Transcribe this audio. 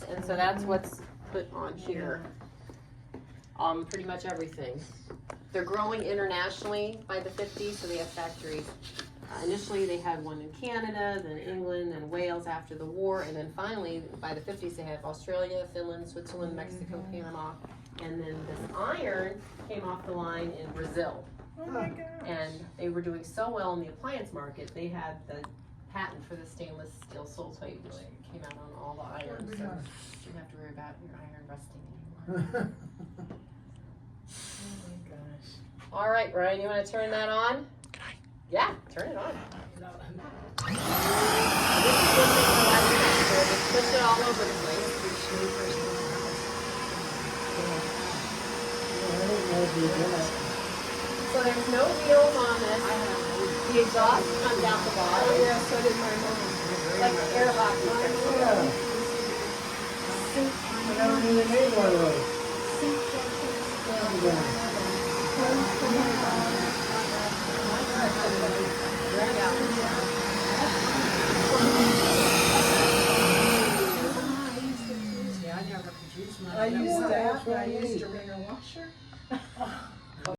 and so that's what's put on here. Pretty much everything. They're growing internationally by the 50s, so they have factories. Initially, they had one in Canada, then England, then Wales after the war, and then finally, by the 50s, they have Australia, Finland, Switzerland, Mexico, Panama, and then this iron came off the line in Brazil. Oh my gosh. And they were doing so well in the appliance market, they had the patent for the stainless steel sole plate, which came out on all the iron, so you don't have to worry about your iron rusting anymore. Oh my gosh. All right, Brian, you want to turn that on? Yeah, turn it on. This is one thing I like about it. Just push it all over the place. So there's no wheels on this. The exhaust comes out the bottom. Oh yeah, so did my mom. Like the airlock. I never knew they made one of those. I used that. I used to bring a washer.